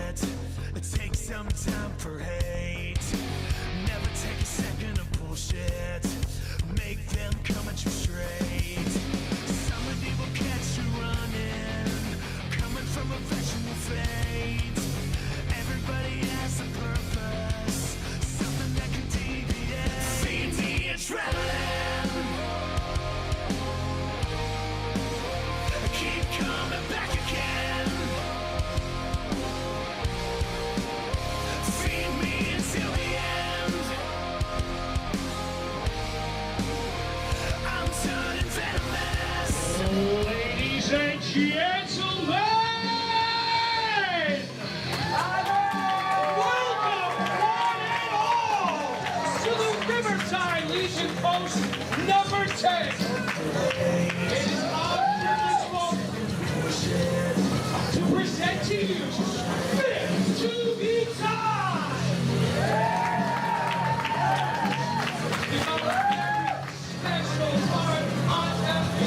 shit. Take some time for hate. Never take a second of bullshit. Make them come at you straight. Somebody will catch you running, coming from a vegetable fate. Everybody has a purpose, something that can deviate. Feed the adrenaline. Keep coming back again. Feed me until the end. I'm turning venomous. Ladies and gentlemen, welcome one and all to the Riverside Legion Post number 10. It is our privilege to present to you Fit to Be Tied. It's a very special part on TV,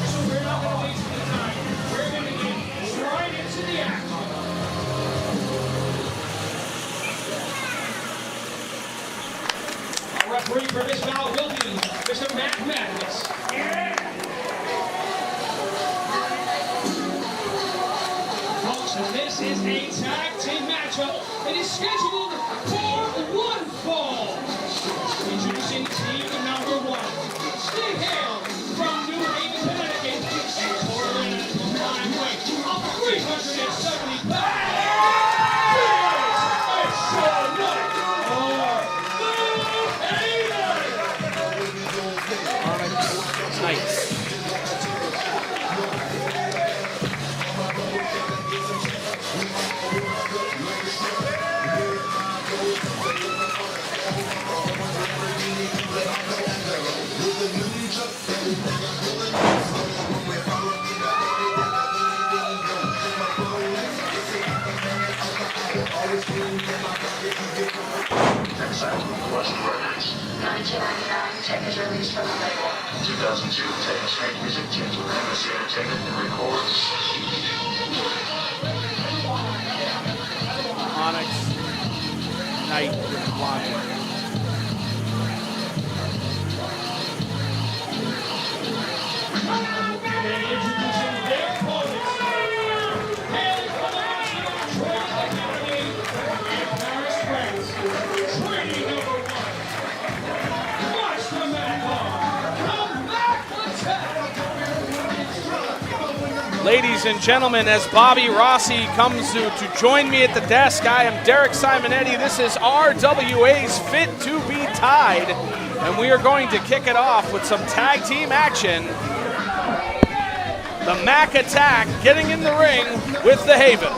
so we're not going to waste any time. We're going to get right into the action. Our referee for this bout will be Mr. Mack. This is a tag team matchup. It is scheduled for one fall. Introducing team number 1. Steve Hale from New Haven, Connecticut, and Corlin combined weight of 370 pounds. It's Sean Knight or the Haven. Nice. Tech is released from the label. 2002, Tech Straight Music teams with Renegade, take it and records. Onyx, Knight with blonde. Introducing their opponents. Hailing from the National Training Academy in Paris, France. Training number 1. Watch the Mack attack. Ladies and gentlemen, as Bobby Rossi comes to join me at the desk, I am Derek Simonetti. This is RWA's Fit to Be Tied, and we are going to kick it off with some tag team action. The Mack attack getting in the ring with the Haven.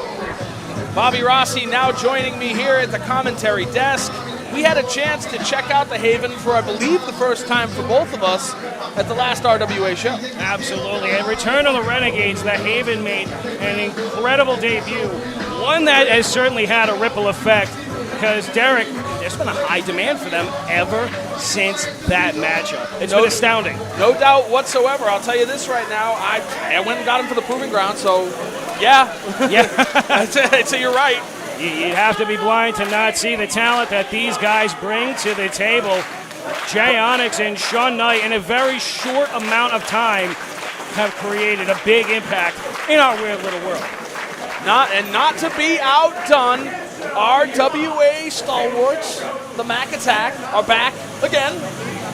Bobby Rossi now joining me here at the commentary desk. We had a chance to check out the Haven for, I believe, the first time for both of us at the last RWA show. Absolutely. And return of the Renegades, the Haven made an incredible debut. One that has certainly had a ripple effect because, Derek, there's been a high demand for them ever since that matchup. It's been astounding. No doubt whatsoever. I'll tell you this right now. I went and got him for the proving ground, so yeah. So you're right. You'd have to be blind to not see the talent that these guys bring to the table. Jay Onyx and Sean Knight, in a very short amount of time, have created a big impact in our weird little world. Not to be outdone, RWA stalwarts, the Mack attack, are back again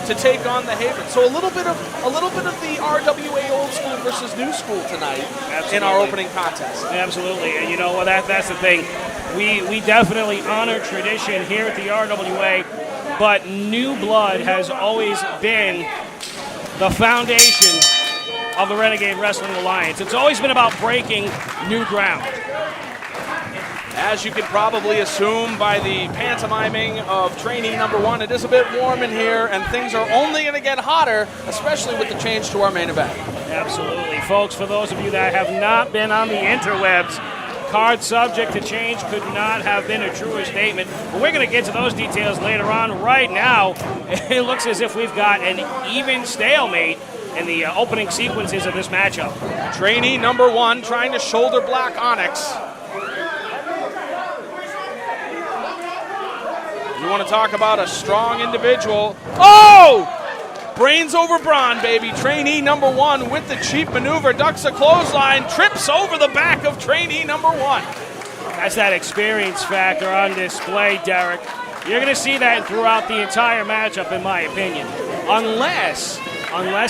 to take on the Haven. So a little bit of the RWA old school versus new school tonight. Absolutely. In our opening contest. Absolutely, and you know what? That's the thing. We definitely honor tradition here at the RWA, but new blood has always been the foundation of the Renegade Wrestling Alliance. It's always been about breaking new ground. As you can probably assume by the pantomiming of training number 1, it is a bit warm in here, and things are only going to get hotter, especially with the change to our main event. Absolutely. Folks, for those of you that have not been on the interwebs, card subject to change could not have been a truer statement. But we're going to get to those details later on. Right now, it looks as if we've got an even stalemate in the opening sequences of this matchup. Trainee number 1 trying to shoulder block Onyx. You want to talk about a strong individual. Oh! Brains over brawn, baby. Trainee number 1 with the cheap maneuver. Ducks a clothesline. Trips over the back of trainee number 1. That's that experience factor on display, Derek. You're going to see that throughout the entire matchup, in my opinion. Unless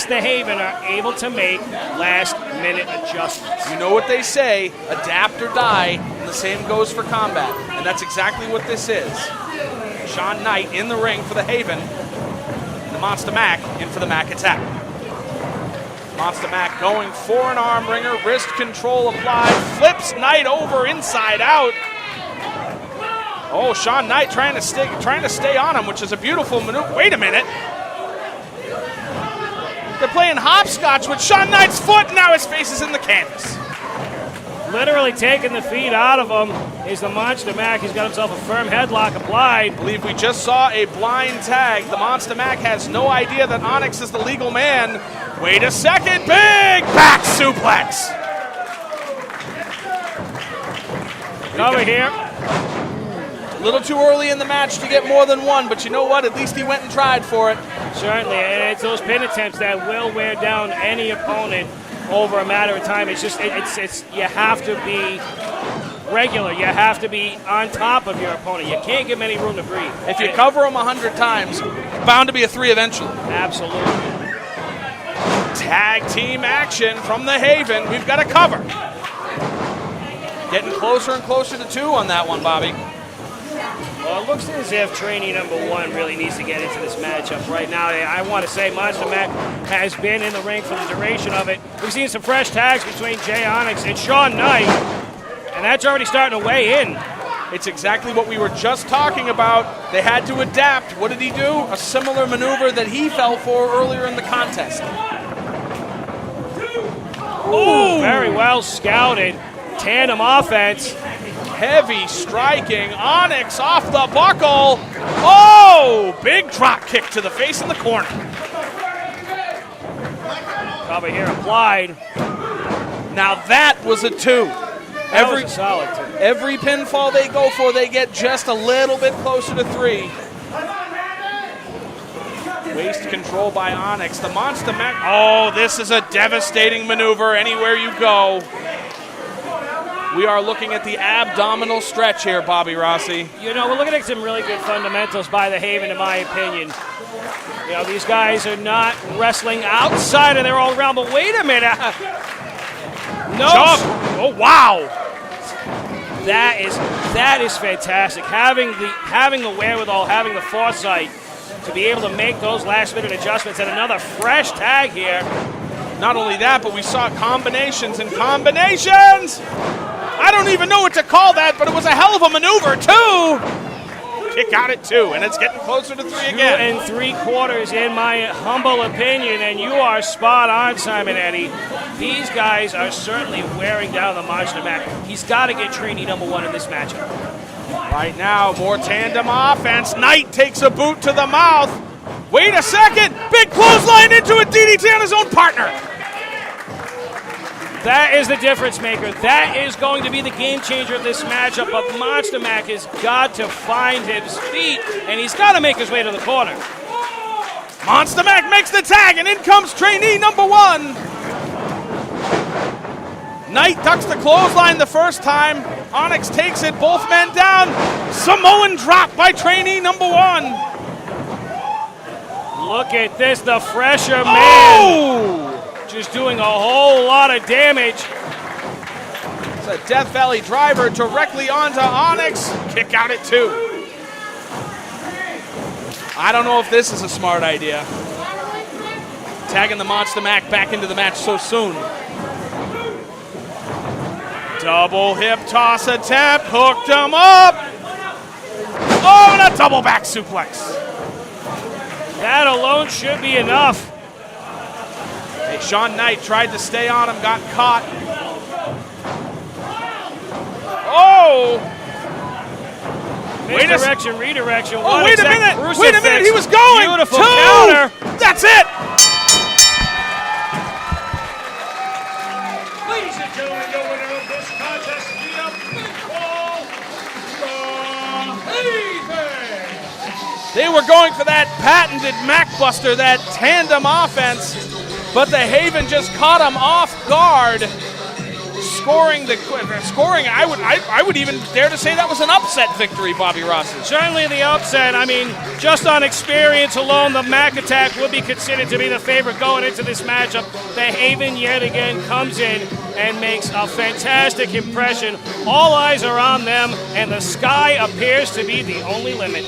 the Haven are able to make last-minute adjustments. You know what they say, adapt or die, and the same goes for combat. And that's exactly what this is. Sean Knight in the ring for the Haven. The Monster Mack in for the Mack attack. Monster Mack going for an arm wringer, wrist control applied, flips Knight over inside out. Oh, Sean Knight trying to stay on him, which is a beautiful maneuver. Wait a minute. They're playing hopscotch with Sean Knight's foot, and now his face is in the canvas. Literally taking the feet out of him is the Monster Mack. He's got himself a firm headlock applied. I believe we just saw a blind tag. The Monster Mack has no idea that Onyx is the legal man. Wait a second, big back suplex. Over here. A little too early in the match to get more than one, but you know what? At least he went and tried for it. Certainly, and it's those pin attempts that will wear down any opponent over a matter of time. It's just, it's you have to be regular. You have to be on top of your opponent. You can't give him any room to breathe. If you cover him 100 times, bound to be a 3 eventually. Absolutely. Tag team action from the Haven. We've got a cover. Getting closer and closer to 2 on that one, Bobby. Well, it looks as if trainee number 1 really needs to get into this matchup right now. I want to say Monster Mack has been in the ring for the duration of it. We've seen some fresh tags between Jay Onyx and Sean Knight, and that's already starting to weigh in. It's exactly what we were just talking about. They had to adapt. What did he do? A similar maneuver that he fell for earlier in the contest. Ooh, very well scouted. Tandem offense. Heavy striking. Onyx off the buckle. Oh, big drop kick to the face in the corner. Cover here applied. Now that was a 2. That was a solid 2. Every pinfall they go for, they get just a little bit closer to 3. Waist control by Onyx. The Monster Mack. Oh, this is a devastating maneuver anywhere you go. We are looking at the abdominal stretch here, Bobby Rossi. You know, we're looking at some really good fundamentals by the Haven, in my opinion. You know, these guys are not wrestling outside of their own realm, but wait a minute. No. Jump. Oh, wow. That is fantastic. Having the wherewithal, having the foresight to be able to make those last-minute adjustments, and another fresh tag here. Not only that, but we saw combinations and combinations. I don't even know what to call that, but it was a hell of a maneuver, too. Kick out at 2, and it's getting closer to 3 again. 2 3/4 in my humble opinion, and you are spot on, Simon Eddy. These guys are certainly wearing down the Monster Mack. He's got to get trainee number 1 in this matchup. Right now, more tandem offense. Knight takes a boot to the mouth. Wait a second. Big clothesline into a DDT on his own partner. That is the difference maker. That is going to be the game changer of this matchup. But Monster Mack has got to find his feet, and he's got to make his way to the corner. Monster Mack makes the tag, and in comes trainee number 1. Knight ducks the clothesline the first time. Onyx takes it, both men down. Samoan drop by trainee number 1. Look at this, the fresher man. Oh! Just doing a whole lot of damage. It's a Death Valley driver directly onto Onyx. Kick out at 2. I don't know if this is a smart idea. Tagging the Monster Mack back into the match so soon. Double hip toss attempt. Hooked him up. Oh, and a double back suplex. That alone should be enough. Hey, Sean Knight tried to stay on him, got caught. Oh! Redirection. Oh, wait a minute, he was going! Beautiful 2! counter. That's it! Ladies and gentlemen, the winner of this contest via pinfall, the Haven. They were going for that patented Mack Buster, that tandem offense, but the Haven just caught them off guard, scoring. I would even dare to say that was an upset victory, Bobby Rossi. Certainly the upset. I mean, just on experience alone, the Mack Attack would be considered to be the favorite going into this matchup. The Haven yet again comes in and makes a fantastic impression. All eyes are on them, and the sky appears to be the only limit.